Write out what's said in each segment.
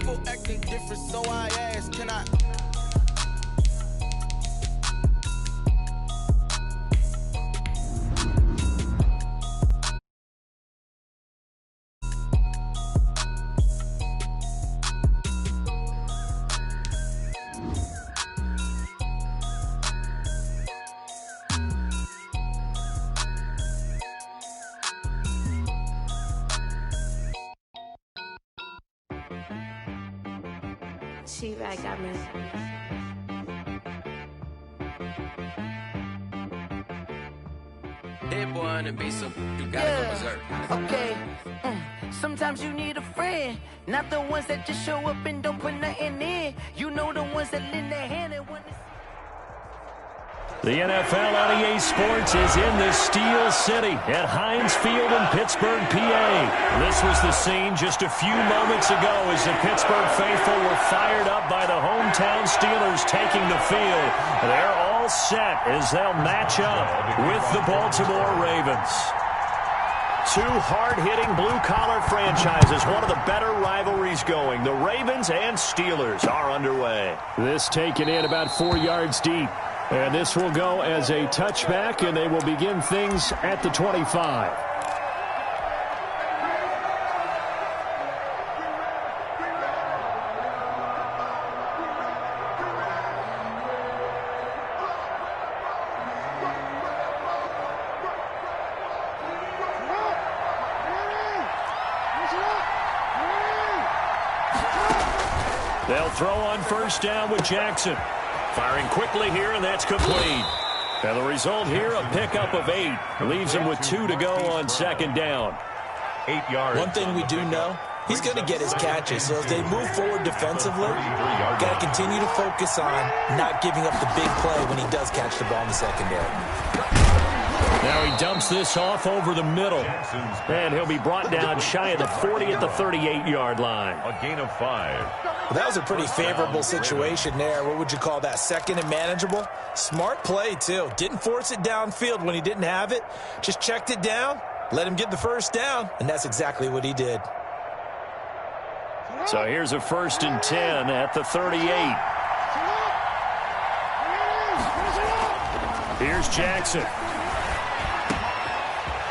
People acting different, so I ask, can I? She-Rag got me. That boy on the beat, so you gotta go berserk. Okay. Sometimes you need a friend, not the ones that just show up and don't put nothing in. You know the ones that lend their hand and want to. The NFL on EA Sports is in the Steel City at Heinz Field in Pittsburgh, PA. This was the scene just a few moments ago as the Pittsburgh faithful were fired up by the hometown Steelers taking the field. They're all set as they'll match up with the Baltimore Ravens. Two hard-hitting blue-collar franchises, one of the better rivalries going. The Ravens and Steelers are underway. This taken in about 4 yards deep. And this will go as a touchback, and they will begin things at the 25. They'll throw on first down with Jackson. Firing quickly here, and that's complete. And the result here, a pickup of 8. Leaves him with 2 to go on second down. 8 yards. One thing we do know, he's going to get his catches. So as they move forward defensively, got to continue to focus on not giving up the big play when he does catch the ball in the secondary. Now he dumps this off over the middle. And he'll be brought down shy of the 40 at the 38-yard line. A gain of 5. Well, that was a pretty favorable situation there. What would you call that? Second and manageable? Smart play, too. Didn't force it downfield when he didn't have it. Just checked it down, let him get the first down, and that's exactly what he did. So here's a 1st and 10 at the 38. Here's Jackson.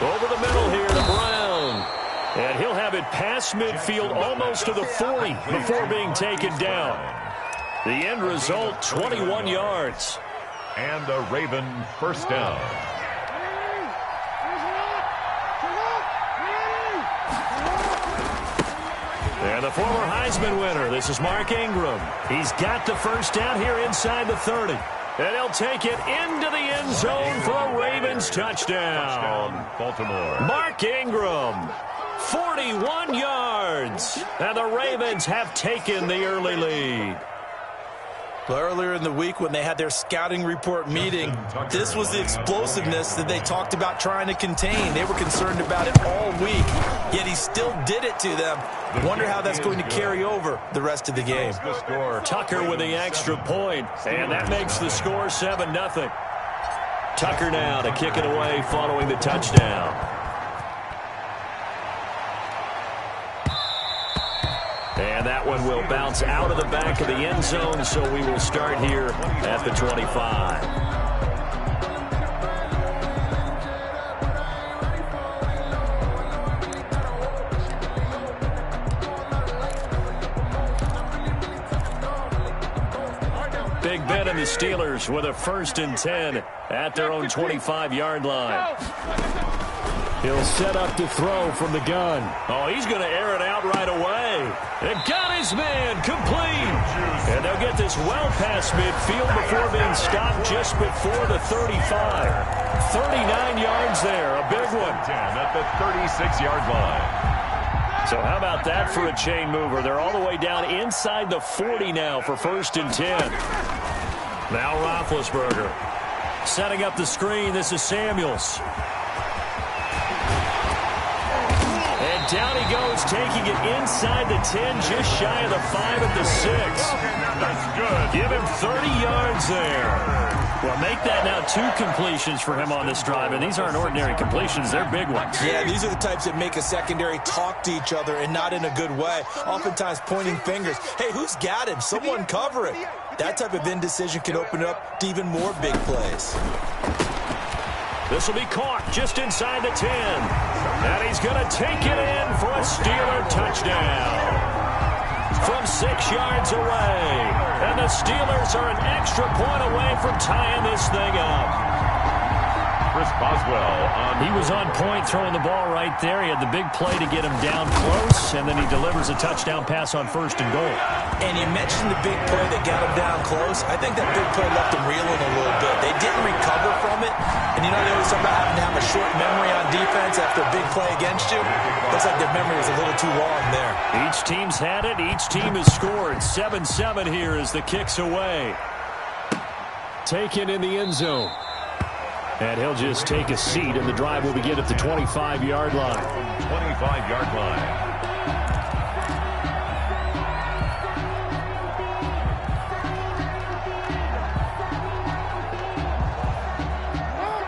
Over the middle here to Brown. And he'll have it past midfield almost to the 40 before being taken down. The end result, 21 yards. And a Raven first down. And the former Heisman winner, this is Mark Ingram. He's got the first down here inside the 30. And he'll take it into the end zone for a Ravens touchdown. Baltimore. Mark Ingram, 41 yards. And the Ravens have taken the early lead. Well, earlier in the week when they had their scouting report meeting, this was the explosiveness that they talked about trying to contain. They were concerned about it all week, yet he still did it to them. Wonder how that's going to carry over the rest of the game. Tucker with the extra point, and that makes the score 7-0. Tucker now to kick it away following the touchdown. And that one will bounce out of the back of the end zone, so we will start here at the 25. Big Ben and the Steelers with a 1st and 10 at their own 25-yard line. He'll set up to throw from the gun. Oh, he's going to air it out right away. And got his man complete. And they'll get this well past midfield before being stopped just before the 35. 39 yards there, a big one. 10 at the 36-yard line. So how about that for a chain mover? They're all the way down inside the 40 now for 1st and 10. Now Roethlisberger setting up the screen. This is Samuels. And down he goes, taking it inside the 10, just shy of the 5 at the 6. That's good. Give him 30 yards there. Well, make that now 2 completions for him on this drive, and these aren't ordinary completions. They're big ones. Yeah, these are the types that make a secondary talk to each other and not in a good way, oftentimes pointing fingers. Hey, who's got him? Someone cover it. That type of indecision can open it up to even more big plays. This will be caught just inside the 10. And he's going to take it in for a Steeler touchdown. From 6 yards away. And the Steelers are an extra point away from tying this thing up. Chris Boswell on. He was on point throwing the ball right there. He had the big play to get him down close, and then he delivers a touchdown pass on 1st and goal. And you mentioned the big play that got him down close. I think that big play left him reeling a little bit. They didn't recover from it. And you know, they always talk about having to have a short memory on defense after a big play against you. Looks like their memory was a little too long there. Each team's had it. Each team has scored. 7-7 here as the kick's away. Taken in the end zone. And he'll just take a seat, and the drive will begin at the 25-yard line. 25-yard line.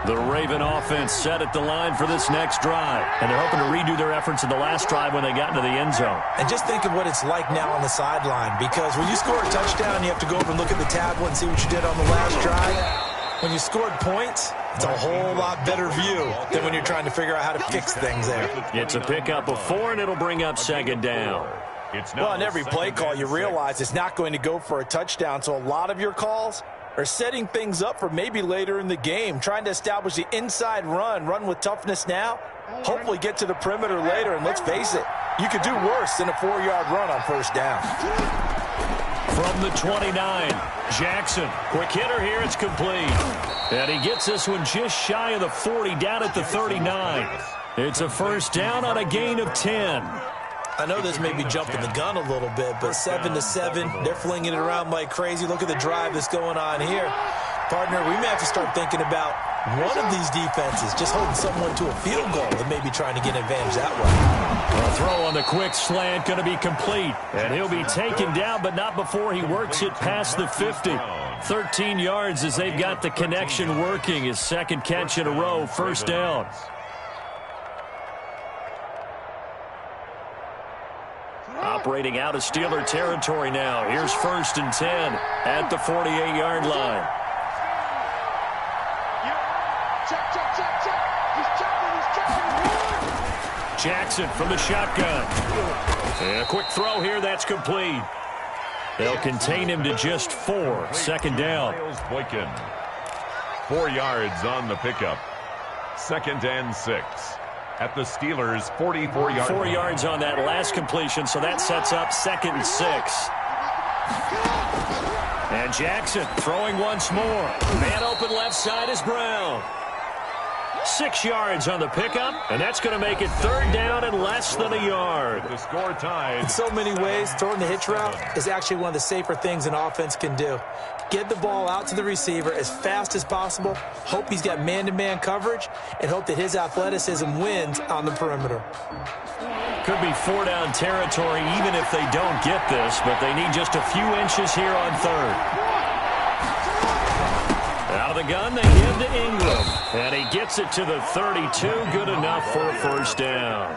The Raven offense set at the line for this next drive. And they're hoping to redo their efforts in the last drive when they got into the end zone. And just think of what it's like now on the sideline, because when you score a touchdown, you have to go over and look at the tablet and see what you did on the last drive. When you scored points, it's a whole lot better view than when you're trying to figure out how to fix things there. It's a pickup of 4, and it'll bring up 2nd down. Well, on every play call, you realize it's not going to go for a touchdown, so a lot of your calls are setting things up for maybe later in the game, trying to establish the inside run with toughness now, hopefully get to the perimeter later, and let's face it, you could do worse than a 4-yard run on 1st down. From the 29, Jackson, quick hitter here, it's complete. And he gets this one just shy of the 40, down at the 39. It's a 1st down on a gain of 10. I know this may be jumping the gun a little bit, but 7-7, they're flinging it around like crazy. Look at the drive that's going on here. Partner, we may have to start thinking about one of these defenses just holding someone to a field goal and maybe trying to get an advantage that way. A throw on the quick slant going to be complete. And he'll be taken down, but not before he works it past the 50. 13 yards as they've got the connection working. His 2nd catch in a row, 1st down. Operating out of Steeler territory now. Here's 1st and 10 at the 48-yard line. Jackson from the shotgun. And a quick throw here, that's complete. They'll contain him to just 4. 2nd down. 4 yards on the pickup. 2nd and 6. At the Steelers' 44-yard 4 yards on that last completion, so that sets up 2nd and 6. And Jackson throwing once more. Man open left side is Brown. 6 yards on the pickup, and that's going to make it 3rd down and less than a yard. The score tied. In so many ways, throwing the hitch route is actually one of the safer things an offense can do. Get the ball out to the receiver as fast as possible, hope he's got man-to-man coverage, and hope that his athleticism wins on the perimeter. Could be 4-down territory even if they don't get this, but they need just a few inches here on 3rd. Out of the gun, they give to Ingram. And he gets it to the 32. Good enough for a 1st down.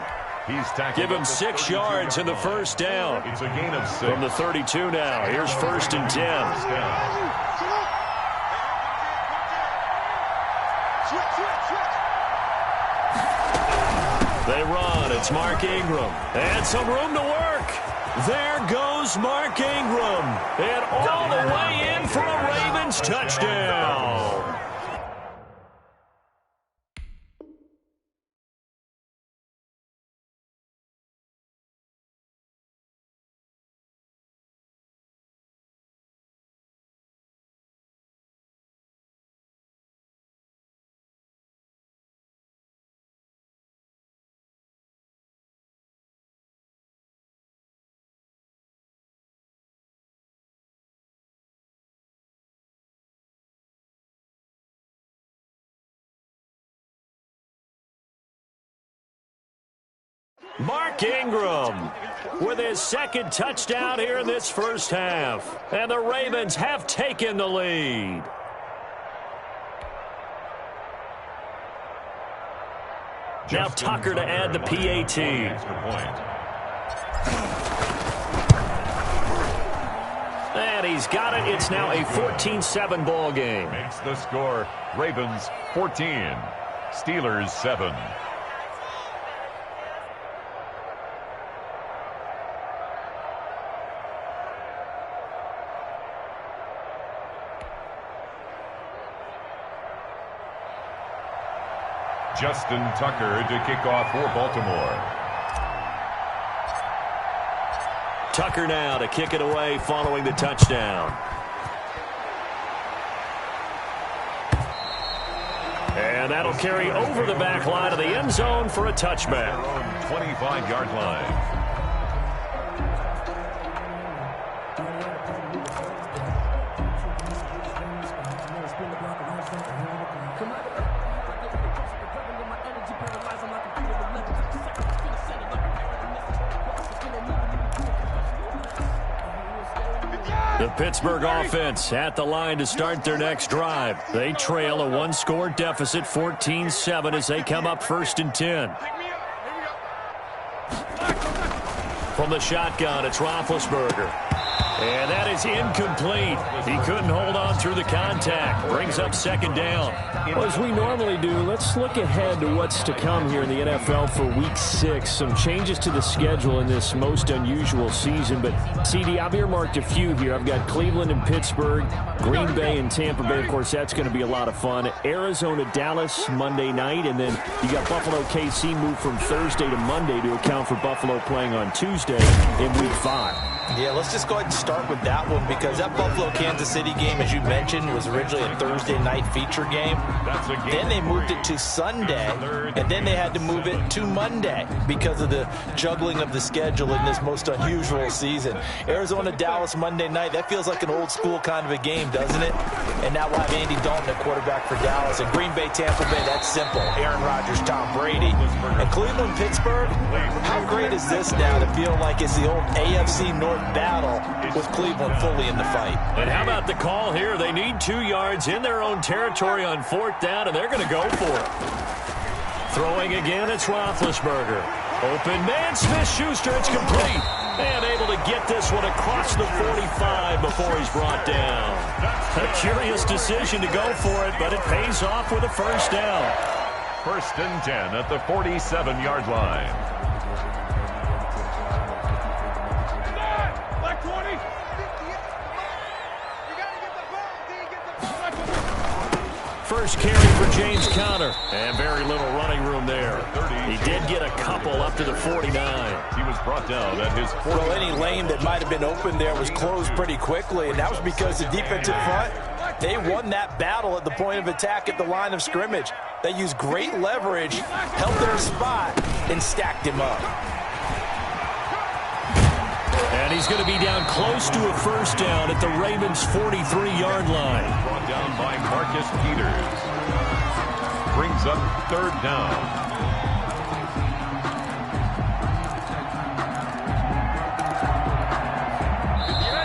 Give him 6 yards in the 1st down. It's a gain of 6. From the 32 now. Here's 1st and 10. They run. It's Mark Ingram. And some room to work. There goes Mark Ingram. And all the way in for a Ravens touchdown. Mark Ingram with his second touchdown here in this first half. And the Ravens have taken the lead. Now Tucker to add the PAT. And he's got it. It's now a 14-7 ball game. Makes the score Ravens 14, Steelers 7. Justin Tucker to kick off for Baltimore. Tucker now to kick it away following the touchdown. And that'll carry over the back line of the end zone for a touchback. 25-yard line. The Pittsburgh offense at the line to start their next drive. They trail a one-score deficit, 14-7, as they come up 1st and 10. From the shotgun, it's Roethlisberger. And that is incomplete. He couldn't hold on through the contact. Brings up 2nd down. Well, as we normally do, let's look ahead to what's to come here in the NFL for Week 6. Some changes to the schedule in this most unusual season. But, CD, I've earmarked a few here. I've got Cleveland and Pittsburgh, Green Bay and Tampa Bay. Of course, that's going to be a lot of fun. Arizona, Dallas, Monday night. And then you got Buffalo, KC moved from Thursday to Monday to account for Buffalo playing on Tuesday in Week 5. Yeah, let's just go ahead and start with that one because that Buffalo-Kansas City game, as you mentioned, was originally a Thursday night feature game. Then they moved it to Sunday, and then they had to move it to Monday because of the juggling of the schedule in this most unusual season. Arizona-Dallas Monday night, that feels like an old-school kind of a game, doesn't it? And now we'll have Andy Dalton at quarterback for Dallas. And Green Bay, Tampa Bay, that's simple. Aaron Rodgers, Tom Brady. And Cleveland, Pittsburgh, how great is this now to feel like it's the old AFC North battle with Cleveland fully in the fight. And how about the call here? They need 2 yards in their own territory on 4th down, and they're going to go for it. Throwing again, it's Roethlisberger. Open man, Smith-Schuster, it's complete. And able to get this one across the 45 before he's brought down. A curious decision to go for it, but it pays off with a 1st down. 1st and 10 at the 47-yard line. First carry for James Conner, and very little running room there. He did get a couple up to the 49. He was brought down at his 40. Well, any lane that might have been open there was closed pretty quickly, and that was because the defensive front, they won that battle at the point of attack at the line of scrimmage. They used great leverage, held their spot, and stacked him up. And he's going to be down close to a 1st down at the Ravens' 43-yard line. Brought down by Marcus Peters. Brings up 3rd down.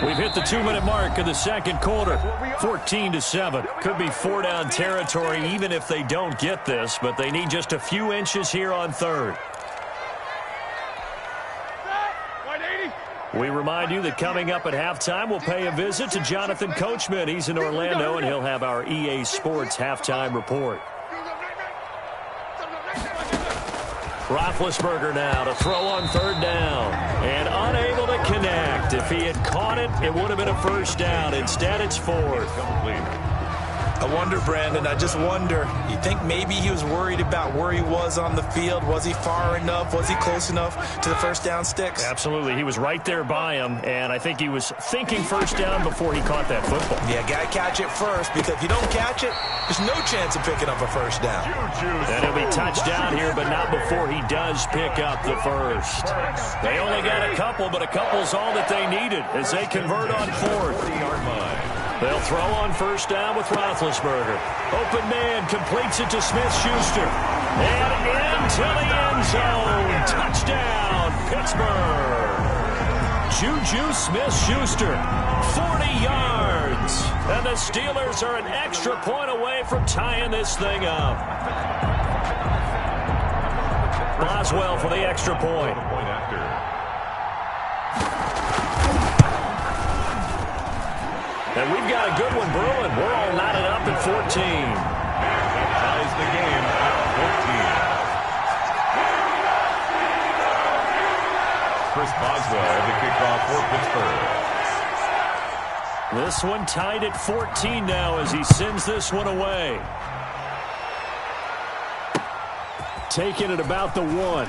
We've hit the 2-minute mark of the 2nd quarter. 14-7. Could be 4-down territory even if they don't get this, but they need just a few inches here on 3rd. We remind you that coming up at halftime, we'll pay a visit to Jonathan Coachman. He's in Orlando, and he'll have our EA Sports halftime report. Roethlisberger now to throw on 3rd down. And unable to connect. If he had caught it, it would have been a 1st down. Instead, it's 4th. I wonder, Brandon, I just wonder, you think maybe he was worried about where he was on the field? Was he far enough? Was he close enough to the 1st down sticks? Absolutely. He was right there by him, and I think he was thinking 1st down before he caught that football. Yeah, got to catch it first, because if you don't catch it, there's no chance of picking up a 1st down. And he'll be touched down here, but not before he does pick up the 1st. They only got a couple, but a couple's all that they needed as they convert on 4th. They'll throw on 1st down with Roethlisberger. Open man completes it to Smith-Schuster. And into the end zone. Touchdown, Pittsburgh. Juju Smith-Schuster, 40 yards. And the Steelers are an extra point away from tying this thing up. Boswell for the extra point. And we've got a good one brewing. We're all knotted up at 14. That ties the game at 14. Chris Boswell, the kickoff for Pittsburgh. This one tied at 14 now as he sends this one away. Taking it about the 1.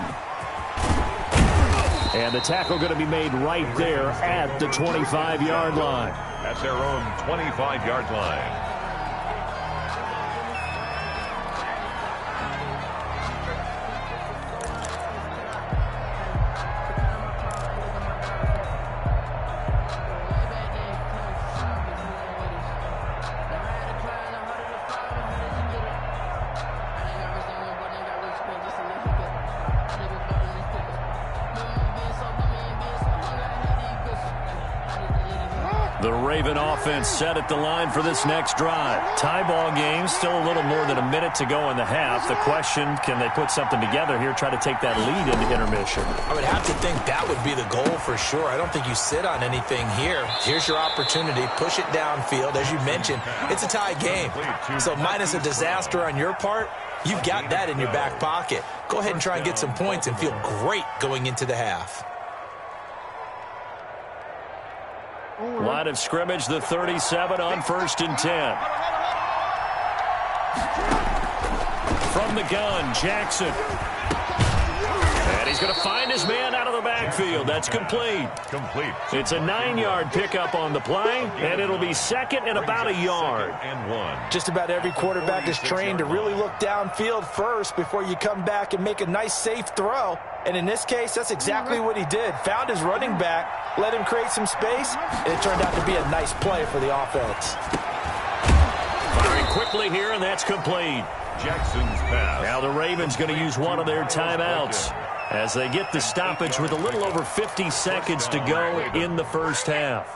And the tackle going to be made right there at the 25-yard line. At their own 25-yard line. The Raven offense set at the line for this next drive. Tie ball game, still a little more than a minute to go in the half. The question, can they put something together here, try to take that lead into intermission? I would have to think that would be the goal for sure. I don't think you sit on anything here. Here's your opportunity. Push it downfield. As you mentioned, it's a tie game. So minus a disaster on your part, you've got that in your back pocket. Go ahead and try and get some points and feel great going into the half. Line of scrimmage, the 37 on 1st and 10. From the gun, Jackson. And he's going to find his man out of the backfield. That's complete. It's a 9-yard pickup on the play, and it'll be second and about a yard. And 1. Just about every quarterback is trained to really look downfield first before you come back and make a nice, safe throw. And in this case, that's exactly what he did. Found his running back, let him create some space, and it turned out to be a nice play for the offense. Firing quickly here, and that's complete. Jackson's pass. Now the Ravens going to use one of their timeouts as they get the stoppage with a little over 50 seconds to go in the first half.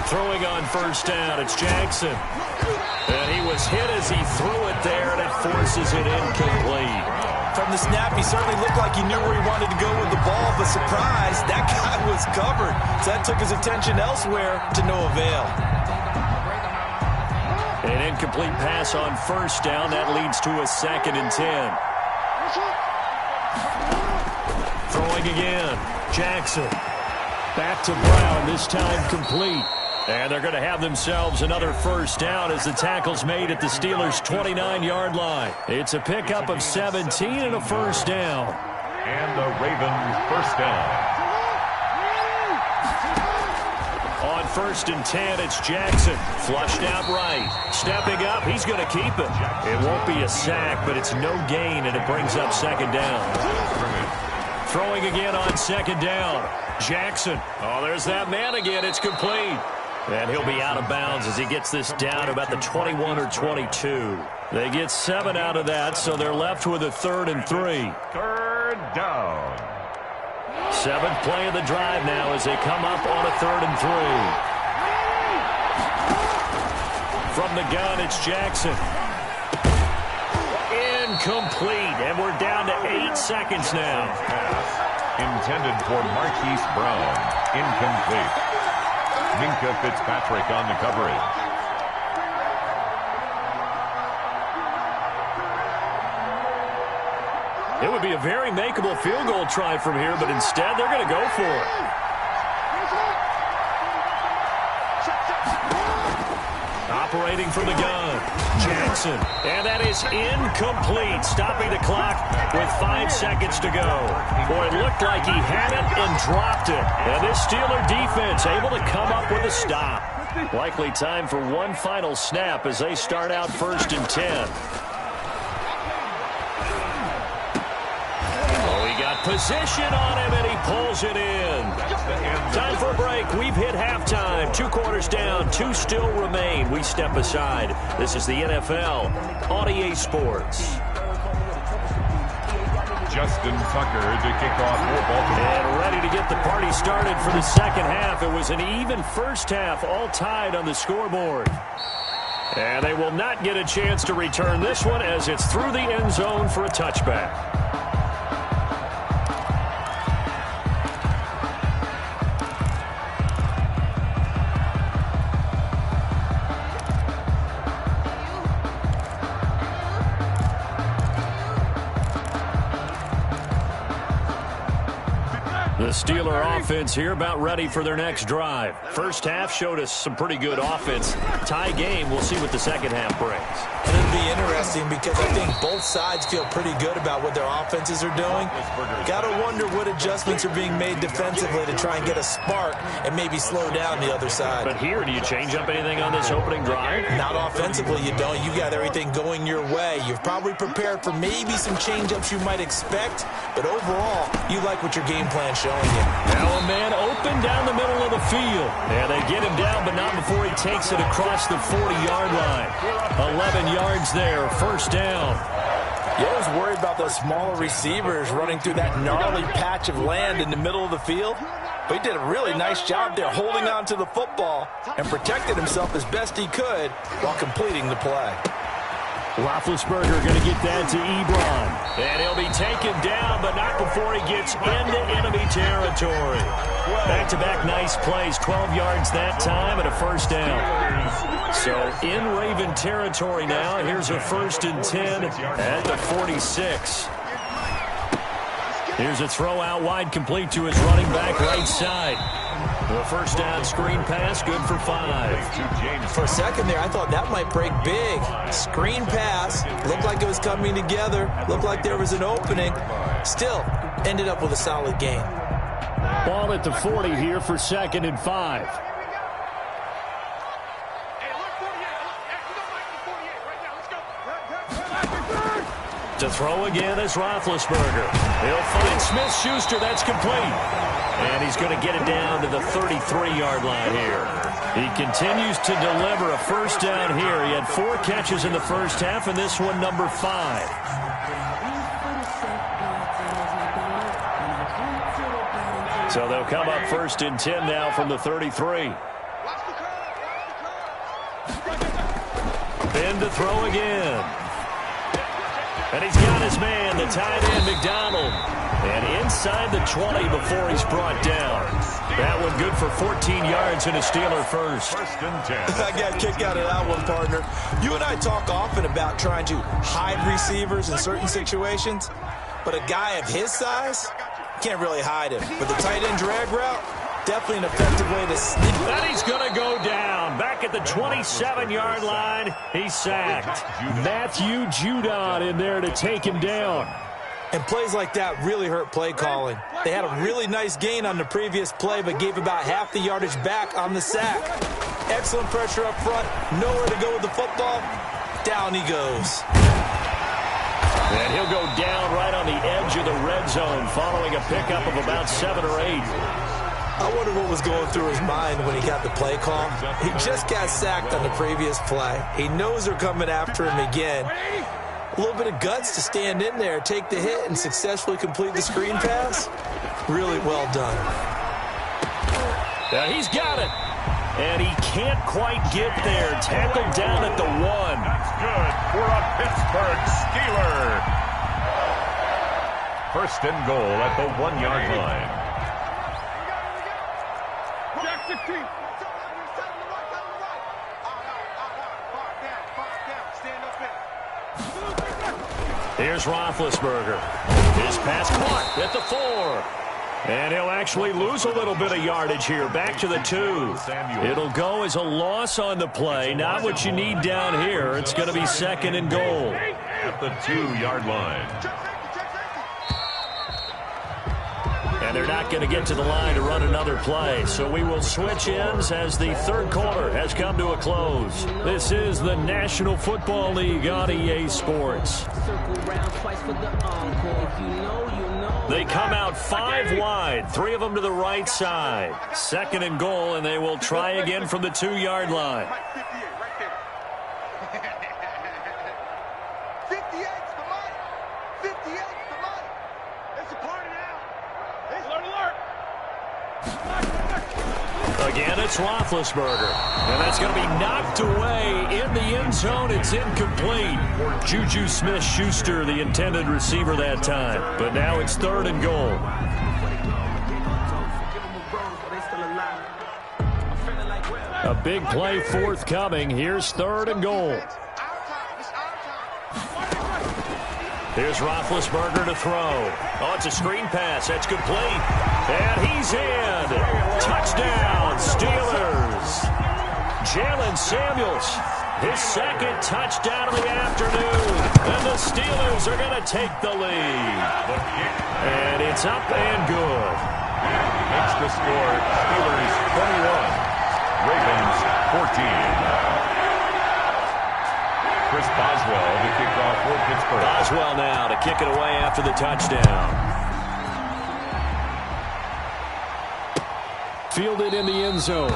Throwing on first down, it's Jackson. And he was hit as he threw it there, and it forces it incomplete. From the snap, he certainly looked like he knew where he wanted to go with the ball, but surprise, that guy was covered. So that took his attention elsewhere to no avail. An incomplete pass on first down. That leads to a 2nd and 10. Throwing again. Jackson. Back to Brown, this time complete. And they're going to have themselves another first down as the tackle's made at the Steelers' 29-yard line. It's a pickup of 17 and a first down. And the Ravens first down. On 1st and 10, it's Jackson. Flushed out right. Stepping up, he's going to keep it. It won't be a sack, but it's no gain, and it brings up 2nd down. Throwing again on 2nd down. Jackson. Oh, there's that man again. It's complete. And he'll be out of bounds as he gets this down to about the 21 or 22. They get 7 out of that, so they're left with a 3rd and 3. 3rd down. 7th play of the drive now as they come up on a 3rd and 3. From the gun, it's Jackson. Incomplete, and we're down to 8 seconds now. Pass intended for Marquise Brown. Incomplete. Minka Fitzpatrick on the coverage. It would be a very makeable field goal try from here, but instead they're going to go for it. Operating from the gun, Jackson. And that is incomplete, stopping the clock with 5 seconds to go. Boy, it looked like he had it and dropped it. And this Steeler defense able to come up with a stop. Likely time for one final snap as they start out 1st and 10. position on him, and he pulls it in. Time for a break. We've hit halftime. 2 quarters down. 2 still remain. We step aside. This is the NFL on EA Sports. Justin Tucker to kick off for Baltimore. And ready to get the party started for the second half. It was an even first half, all tied on the scoreboard. And they will not get a chance to return this one as it's through the end zone for a touchback. The Steeler offense here about ready for their next drive. First half showed us some pretty good offense. Tie game, we'll see what the second half brings. And it'll be interesting because I think both sides feel pretty good about what their offenses are doing. Got to wonder what adjustments are being made defensively to try and get a spark and maybe slow down the other side. But here, do you change up anything on this opening drive? Not offensively, you don't. You got everything going your way. You've probably prepared for maybe some change-ups you might expect, but overall, you like what your game plan showing you. Now a man open down the middle of the field. And they get him down, but not before he takes it across the 40-yard line. 11 yards there, first down. You always worry about those smaller receivers running through that gnarly patch of land in the middle of the field. But he did a really nice job there holding on to the football and protected himself as best he could while completing the play. Roethlisberger going to get that to Ebron. And he'll be taken down, but not before he gets into enemy territory. Back-to-back nice plays, 12 yards that time and a first down. So in Raven territory now, here's a 1st and 10 at the 46. Here's a throw out wide, complete to his running back right side. The first down screen pass, good for 5. For a second there, I thought that might break big. Screen pass, looked like it was coming together, looked like there was an opening. Still, ended up with a solid gain. Ball at the 40 here for 2nd and 5. To throw again is Roethlisberger. He'll find Smith-Schuster. That's complete. And he's going to get it down to the 33-yard line here. He continues to deliver a first down here. He had 4 catches in the first half, and this one number 5. So they'll come up 1st and 10 now from the 33. In to throw again. And he's got his man, the tight end, McDonald. And inside the 20 before he's brought down. That one good for 14 yards and a Steeler first. 1st and 10. I got a kick out of that one, partner. You and I talk often about trying to hide receivers in certain situations. But a guy of his size, can't really hide him. But the tight end drag route, definitely an effective way to sneak. And he's going to go down. Back at the 27-yard line, he's sacked. Matthew Judon in there to take him down. And plays like that really hurt play calling. They had a really nice gain on the previous play, but gave about half the yardage back on the sack. Excellent pressure up front. Nowhere to go with the football. Down he goes. And he'll go down right on the edge of the red zone following a pickup of about 7 or 8. I wonder what was going through his mind when he got the play call. He just got sacked on the previous play. He knows they're coming after him again. A little bit of guts to stand in there, take the hit, and successfully complete the screen pass. Really well done. Now he's got it. And he can't quite get there. Tackled down at the 1. That's good for a Pittsburgh Steeler. 1st and goal at the 1-yard line. Here's Roethlisberger. His pass caught at the 4. And he'll actually lose a little bit of yardage here. Back to the 2. It'll go as a loss on the play. Not what you need down here. It's going to be 2nd and goal. At the 2-yard line. And they're not going to get to the line to run another play. So we will switch ends as the third quarter has come to a close. This is the National Football League on EA Sports. They come out 5 wide, 3 of them to the right side. 2nd and goal, and they will try again from the 2-yard line. Again, it's Roethlisberger. And that's going to be knocked away in the end zone. It's incomplete. Juju Smith-Schuster, the intended receiver that time. But now it's 3rd and goal. A big play forthcoming. Here's 3rd and goal. Here's Roethlisberger to throw. Oh, it's a screen pass. That's complete. And he's in. Touchdown, Steelers. Jalen Samuels, his 2nd touchdown of the afternoon. And the Steelers are going to take the lead. And it's up and good. Makes the score Steelers 21, Ravens 14. Chris Boswell to kick off for Pittsburgh. Boswell now to kick it away after the touchdown. Fielded in the end zone.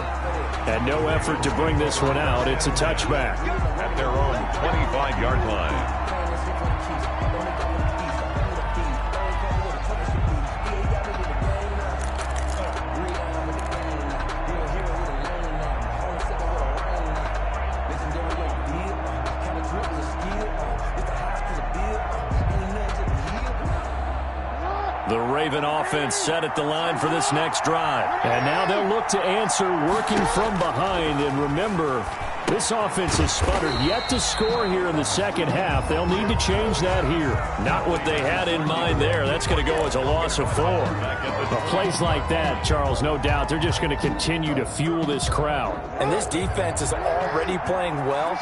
And no effort to bring this one out. It's a touchback. At their own 25-yard line. The Raven offense set at the line for this next drive. And now they'll look to answer working from behind. And remember, this offense has sputtered yet to score here in the second half. They'll need to change that here. Not what they had in mind there. That's going to go as a loss of 4. But plays like that, Charles, no doubt, they're just going to continue to fuel this crowd. And this defense is already playing well,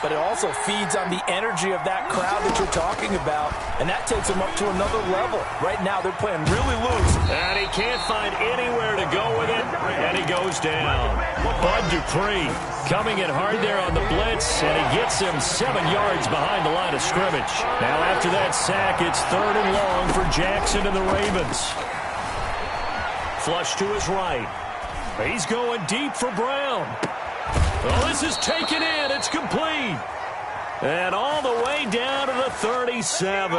but it also feeds on the energy of that crowd that you're talking about, and that takes them up to another level. Right now, they're playing really loose. And he can't find anywhere to go with it, and he goes down. Bud Dupree coming in hard there on the blitz, and he gets him 7 yards behind the line of scrimmage. Now, after that sack, it's 3rd and long for Jackson and the Ravens. Flush to his right. He's going deep for Brown. Well, this is taken in. It's complete. And all the way down to the 37.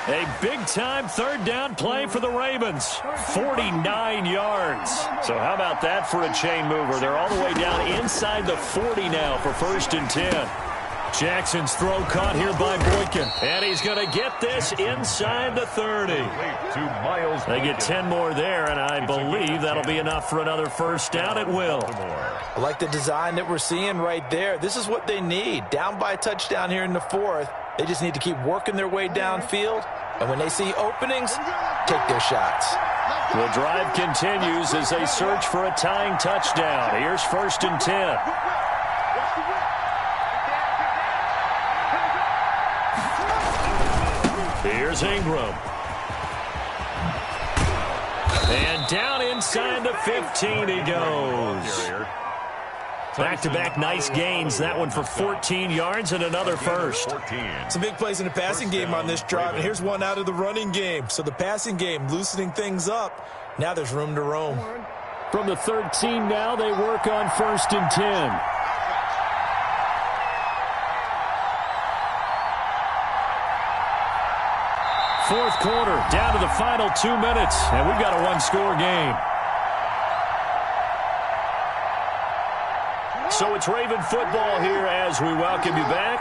A big-time 3rd down play for the Ravens. 49 yards. So how about that for a chain mover? They're all the way down inside the 40 now for 1st and 10. Jackson's throw caught here by Boykin. And he's going to get this inside the 30. They get 10 more there, and I believe that'll be enough for another 1st down at will. I like the design that we're seeing right there. This is what they need. Down by a touchdown here in the 4th. They just need to keep working their way downfield. And when they see openings, take their shots. The drive continues as they search for a tying touchdown. Here's 1st and 10. Here's Ingram. And down inside the 15 he goes. Back-to-back nice gains. That one for 14 yards and another 1st. Some big plays in the passing game on this drive, and here's one out of the running game. So the passing game loosening things up. Now there's room to roam. From the 13 now, they work on 1st and 10. Fourth quarter, down to the final 2 minutes, and we've got a 1-score game. So it's Raven football here as we welcome you back.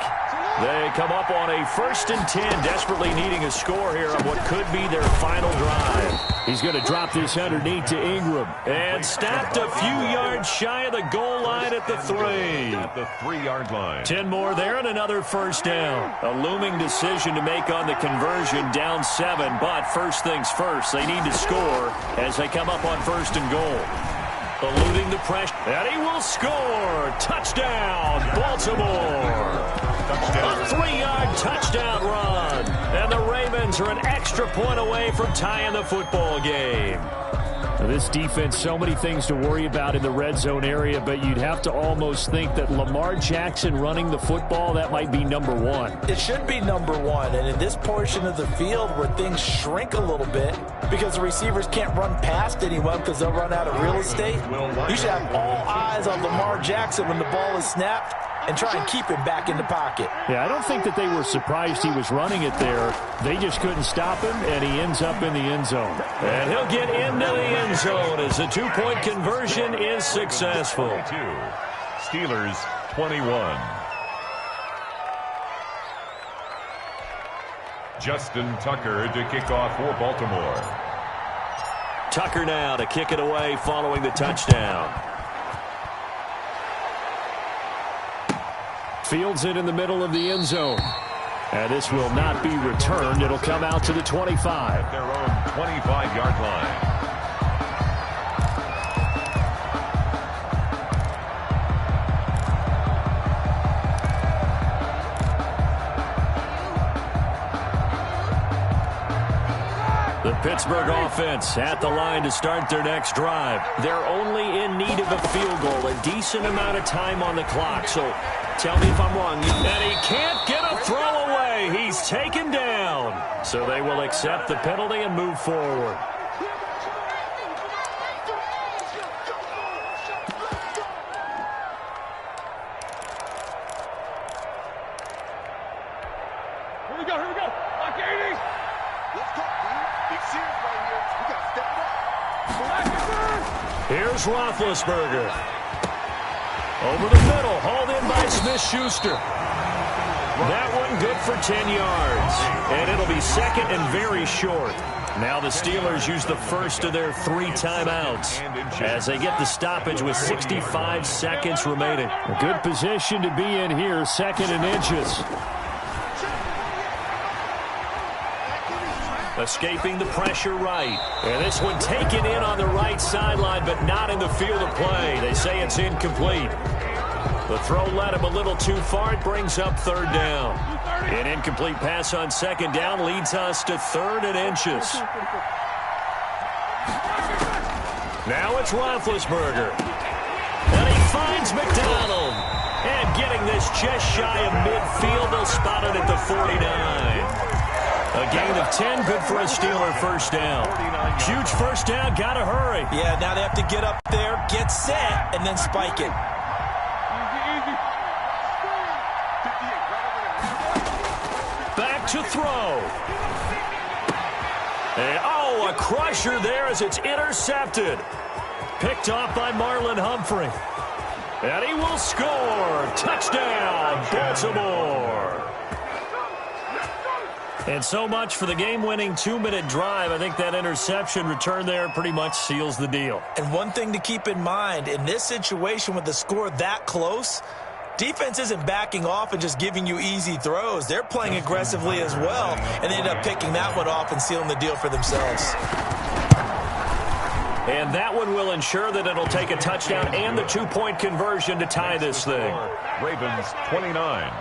They come up on a 1st and 10, desperately needing a score here on what could be their final drive. He's going to drop this underneath to Ingram. And stopped a few yards shy of the goal line at the 3. At the 3-yard line. 10 more there and another 1st down. A looming decision to make on the conversion, down 7. But first things first, they need to score as they come up on 1st and goal. Eluding the pressure, and he will score. Touchdown, Baltimore. A 3-yard touchdown run. And the Ravens are an extra point away from tying the football game. This defense, so many things to worry about in the red zone area, but you'd have to almost think that Lamar Jackson running the football, that might be number one. It should be number one, and in this portion of the field where things shrink a little bit because the receivers can't run past anyone because they'll run out of real estate, you should have all eyes on Lamar Jackson when the ball is snapped and try and keep him back in the pocket. Yeah, I don't think that they were surprised he was running it there. They just couldn't stop him, and he ends up in the end zone. And he'll get into the end zone as the two-point conversion is successful. Steelers 21. Justin Tucker to kick off for Baltimore. Tucker now to kick it away following the touchdown. Fields it in the middle of the end zone. And this will not be returned. It'll come out to the 25. Their own 25-yard line. The Pittsburgh offense at the line to start their next drive. They're only in need of a field goal, a decent amount of time on the clock. So tell me if I'm wrong. And he can't get a throw away. He's taken down. So they will accept the penalty and move forward. Here we go. Lock 80. Let's go. Big series right here. We got to step it up. Here's Roethlisberger. Over the middle, hauled in by Smith-Schuster. That one good for 10 yards. And it'll be second and very short. Now the Steelers use the first of their 3 timeouts as they get the stoppage with 65 seconds remaining. A good position to be in here, second and inches. Escaping the pressure right. And this one taken in on the right sideline, but not in the field of play. They say it's incomplete. The throw led him a little too far. It brings up third down. An incomplete pass on second down leads us to third and inches. Now it's Roethlisberger. And he finds McDonald. And getting this just shy of midfield, they'll spot it at the 49. A gain of 10, good for a Steeler first down. Huge first down, gotta hurry. Yeah, now they have to get up there, get set, and then spike it. Back to throw. And, a crusher there as it's intercepted. Picked off by Marlon Humphrey. And he will score. Touchdown, Baltimore. And so much for the game-winning 2-minute drive. I think that interception return there pretty much seals the deal. And one thing to keep in mind, in this situation with the score that close, defense isn't backing off and just giving you easy throws. They're playing aggressively as well, and they end up picking that one off and sealing the deal for themselves. And that one will ensure that it'll take a touchdown and the 2-point conversion to tie this thing. Ravens 29,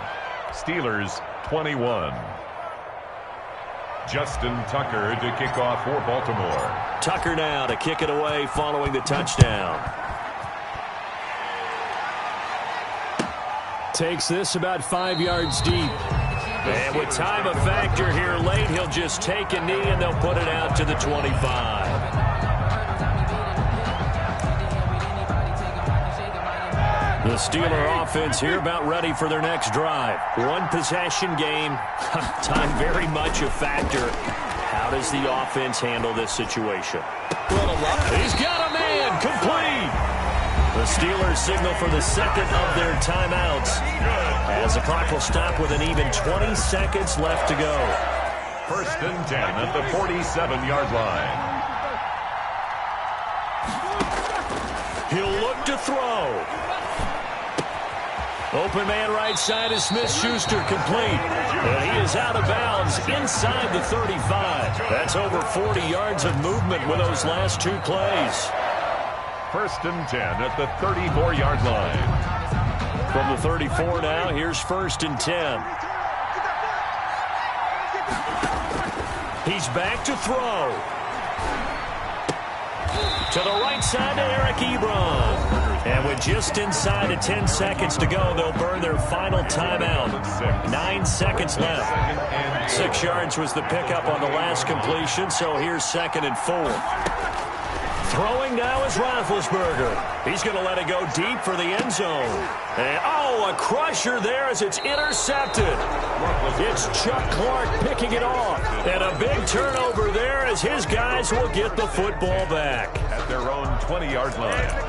Steelers 21. Justin Tucker to kick off for Baltimore. Tucker now to kick it away following the touchdown. Takes this about 5 yards deep. And with time a factor here late, he'll just take a knee and they'll put it out to the 25. The Steeler offense here about ready for their next drive. One possession game. Time very much a factor. How does the offense handle this situation? He's got a man. Complete. The Steelers signal for the second of their timeouts as the clock will stop with an even 20 seconds left to go. First and 10 at the 47-yard line. He'll look to throw. Open man right side is Smith-Schuster, complete. And he is out of bounds inside the 35. That's over 40 yards of movement with those last 2 plays. First and 10 at the 34-yard line. From the 34 now, here's first and 10. He's back to throw. To the right side to Eric Ebron. And with just inside of 10 seconds to go, they'll burn their final timeout. 9 seconds left. 6 yards was the pickup on the last completion, so here's 2nd and 4. Throwing now is Roethlisberger. He's going to let it go deep for the end zone. And, a crusher there as it's intercepted. It's Chuck Clark picking it off. And a big turnover there as his guys will get the football back. At their own 20-yard line.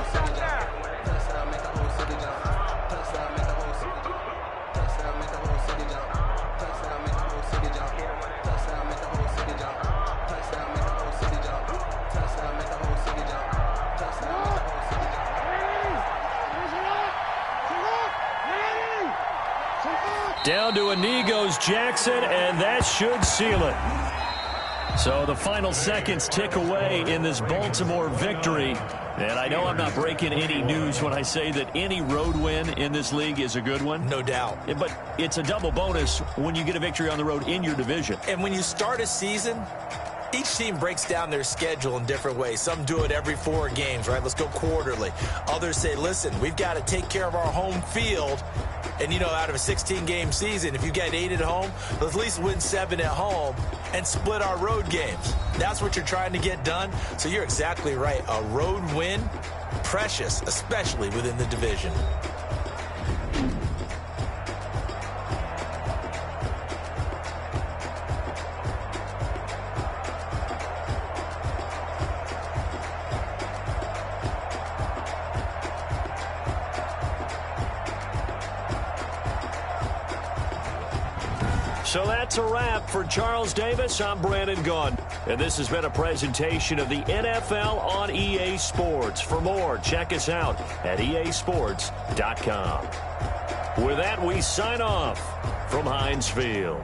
Down to Anigos Jackson, and that should seal it. So the final seconds tick away in this Baltimore victory. And I know I'm not breaking any news when I say that any road win in this league is a good one. No doubt. But it's a double bonus when you get a victory on the road in your division. And when you start a season, each team breaks down their schedule in different ways. Some do it every 4 games, right? Let's go quarterly. Others say, listen, we've got to take care of our home field. And, out of a 16-game season, if you get 8 at home, let's at least win 7 at home and split our road games. That's what you're trying to get done. So you're exactly right. A road win, precious, especially within the division. So that's a wrap for Charles Davis. I'm Brandon Gunn. And this has been a presentation of the NFL on EA Sports. For more, check us out at easports.com. With that, we sign off from Heinz Field.